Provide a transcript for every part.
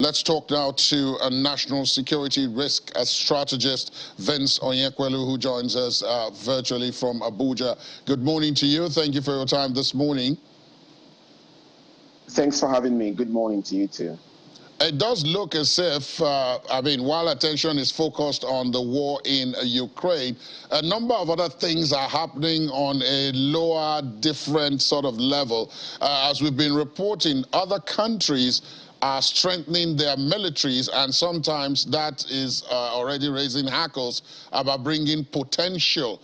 Let's talk now to a national security risk strategist, Vince Onyekwelu, who joins us virtually from Abuja. Good morning to you. Thank you for your time this morning. Thanks for having me. Good morning to you too. It does look as if, while attention is focused on the war in Ukraine, a number of other things are happening on a lower, different sort of level. As we've been reporting, other countries are strengthening their militaries, and sometimes that is already raising hackles about bringing potential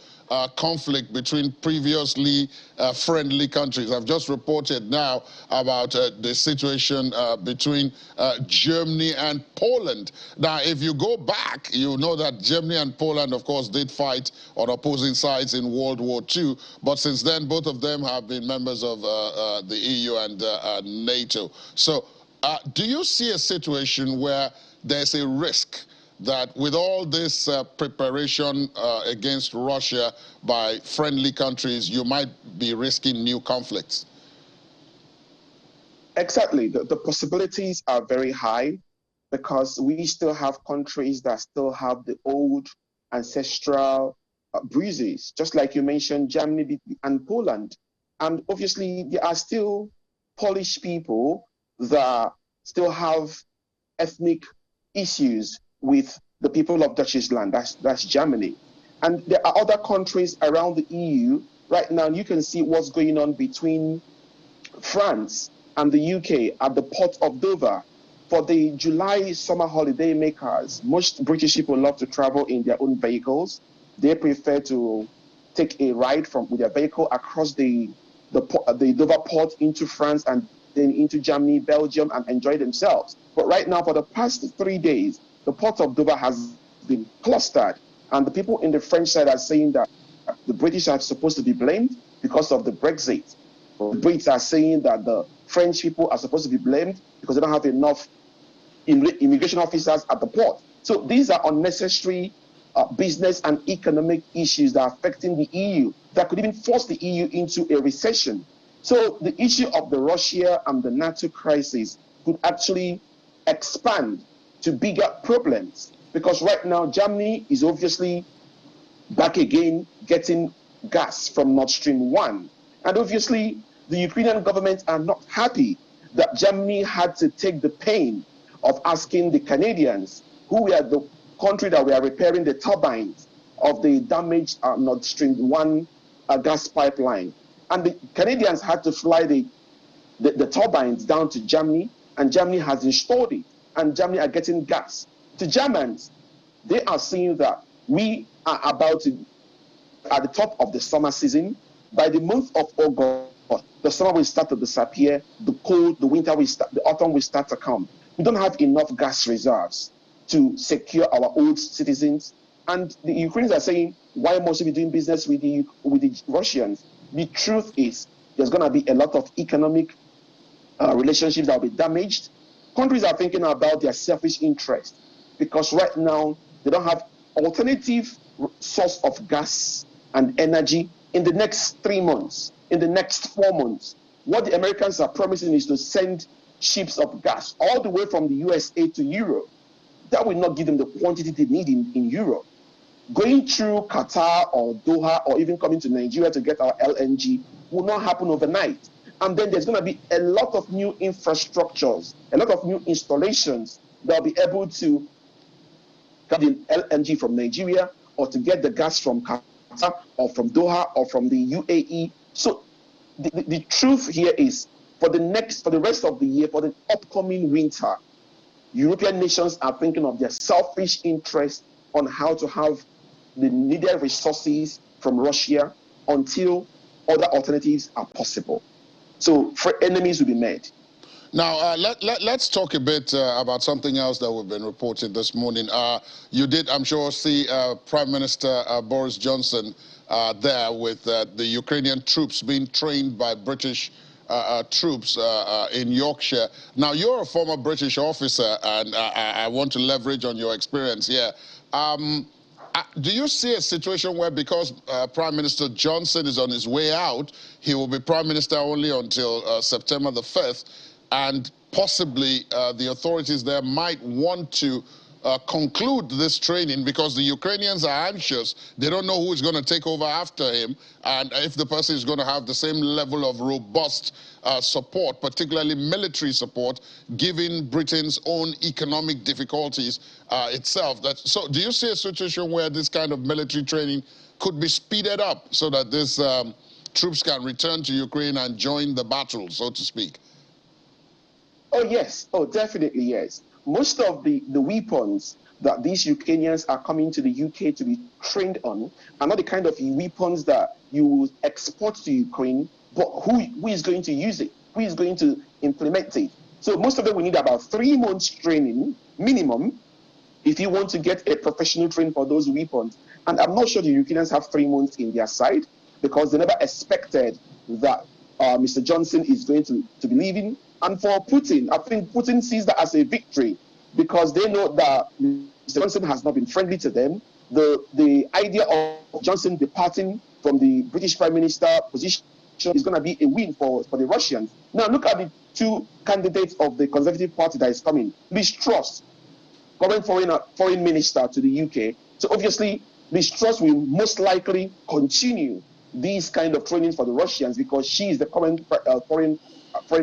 conflict between previously friendly countries. I've just reported now about the situation between Germany and Poland. Now, if you go back, you know that Germany and Poland, of course, did fight on opposing sides in World War II, but since then, both of them have been members of the EU and NATO. So, do you see a situation where there's a risk that with all this preparation against Russia by friendly countries, you might be risking new conflicts? Exactly. The possibilities are very high because we still have countries that still have the old ancestral bruises, just like you mentioned, Germany and Poland. And obviously, there are still Polish people that still have ethnic issues with the people of Deutschland, that's Germany. And there are other countries around the EU. Right now, you can see what's going on between France and the UK at the port of Dover. For the July summer holiday makers, most British people love to travel in their own vehicles. They prefer to take a ride with their vehicle across the Dover port into France and then into Germany, Belgium, and enjoy themselves. But right now, for the past 3 days, the port of Dover has been clustered, and the people in the French side are saying that the British are supposed to be blamed because of the Brexit. The Brits are saying that the French people are supposed to be blamed because they don't have enough immigration officers at the port. So these are unnecessary business and economic issues that are affecting the EU that could even force the EU into a recession. So the issue of the Russia and the NATO crisis could actually expand to bigger problems because right now Germany is obviously back again getting gas from Nord Stream 1. And obviously the Ukrainian government are not happy that Germany had to take the pain of asking the Canadians, who were the country that were repairing the turbines of the damaged Nord Stream 1 gas pipeline. And the Canadians had to fly the turbines down to Germany, and Germany has installed it, and Germany are getting gas. The Germans, they are saying that we are about to, at the top of the summer season, by the month of August, the summer will start to disappear, the cold, the winter will start, the autumn will start to come. We don't have enough gas reserves to secure our old citizens. And the Ukrainians are saying, why must we be doing business with the Russians? The truth is, there's going to be a lot of economic relationships that will be damaged. Countries are thinking about their selfish interest because right now they don't have alternative source of gas and energy in the next 3 months, in the next 4 months. What the Americans are promising is to send ships of gas all the way from the USA to Europe. That will not give them the quantity they need in Europe. Going through Qatar or Doha or even coming to Nigeria to get our LNG will not happen overnight. And then there's going to be a lot of new infrastructures, a lot of new installations that will be able to get the LNG from Nigeria or to get the gas from Qatar or from Doha or from the UAE. So the truth here is for the rest of the year, for the upcoming winter, European nations are thinking of their selfish interest on how to have the needed resources from Russia until other alternatives are possible. So enemies will be made. Now, let's talk a bit about something else that we've been reporting this morning. You did, I'm sure, see Prime Minister Boris Johnson there with the Ukrainian troops being trained by British troops in Yorkshire. Now, you're a former British officer, and I want to leverage on your experience here. Do you see a situation where, because Prime Minister Johnson is on his way out, he will be Prime Minister only until September the 5th, and possibly the authorities there might want to conclude this training, because the Ukrainians are anxious. They don't know who is going to take over after him, and if the person is going to have the same level of robust support, particularly military support, given Britain's own economic difficulties itself. So do you see a situation where this kind of military training could be speeded up so that these troops can return to Ukraine and join the battle, so to speak? Oh, yes. Oh, definitely, yes. Most of the weapons that these Ukrainians are coming to the UK to be trained on are not the kind of weapons that you export to Ukraine, but who is going to use it? Who is going to implement it? So most of them will need about 3 months training minimum if you want to get a professional training for those weapons. And I'm not sure the Ukrainians have 3 months in their side, because they never expected that Mr. Johnson is going to be leaving. And for Putin, I think Putin sees that as a victory, because they know that Mr. Johnson has not been friendly to them. The idea of Johnson departing from the British Prime Minister position is going to be a win for the Russians. Now, look at the 2 candidates of the Conservative Party that is coming. Liz Truss, current foreign minister to the UK. So obviously, Liz Truss will most likely continue these kind of trainings for the Russians, because she is the current foreign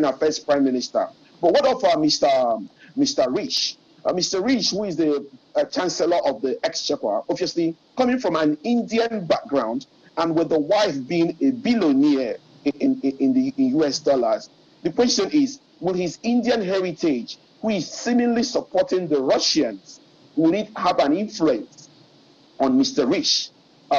affairs prime minister. But what of Mr. Rishi? Mr. Rishi, who is the chancellor of the Exchequer, obviously coming from an Indian background and with the wife being a billionaire in US dollars. The question is, will his Indian heritage, who is seemingly supporting the Russians, will it have an influence on Mr. Rishi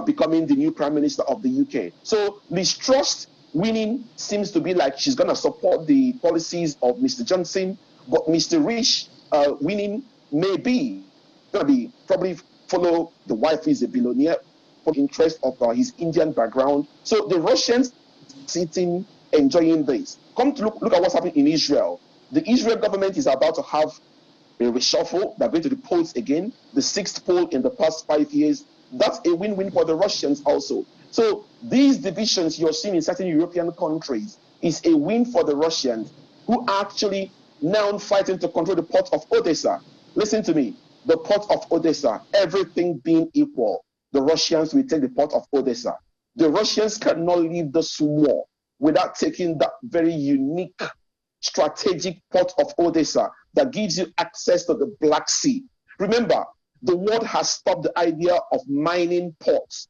becoming the new prime minister of the UK? So Liz Truss winning seems to be like she's going to support the policies of Mr. Johnson, but Mr. Rishi winning may be going to be probably follow the wife, is a billionaire, for the interest of his Indian background. So the Russians sitting enjoying this. Come to look at what's happening in Israel. The Israel government is about to have a reshuffle. They're going to the polls again, the 6th poll in the past 5 years. That's a win-win for the Russians also. So these divisions you're seeing in certain European countries is a win for the Russians, who are actually now fighting to control the port of Odessa. Listen to me, the port of Odessa, everything being equal, the Russians will take the port of Odessa. The Russians cannot leave this war without taking that very unique strategic port of Odessa that gives you access to the Black Sea. Remember, the world has stopped the idea of mining ports.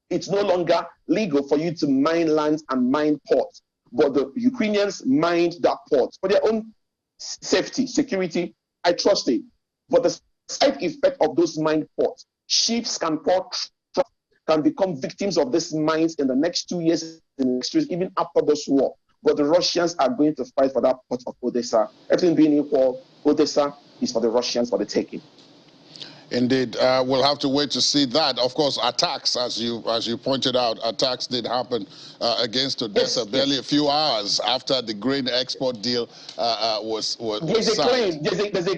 It's no longer legal for you to mine lands and mine ports. But the Ukrainians mined that port for their own safety, security. I trust it. But the side effect of those mined ports, ships can become victims of these mines in the next 2 years, in the next years, even after this war. But the Russians are going to fight for that port of Odessa. Everything being equal, Odessa is for the Russians for the taking. Indeed, we'll have to wait to see that. Of course, attacks, as you pointed out, attacks did happen against Odessa barely a few hours after the grain export deal was signed. There's a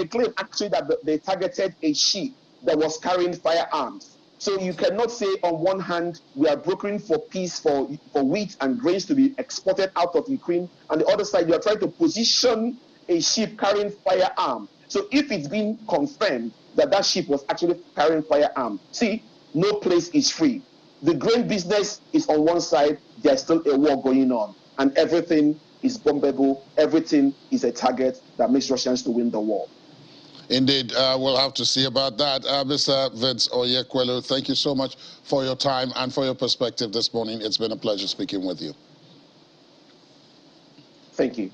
claim actually that they targeted a ship that was carrying firearms. So you cannot say on one hand we are brokering for peace for wheat and grains to be exported out of Ukraine, and the other side you are trying to position a ship carrying firearms. So if it's been confirmed that ship was actually carrying firearms, see, no place is free. The grain business is on one side, there's still a war going on, and everything is bombable, everything is a target that makes Russians to win the war. Indeed, we'll have to see about that. Mr. Vince Oyekwelu, thank you so much for your time and for your perspective this morning. It's been a pleasure speaking with you. Thank you.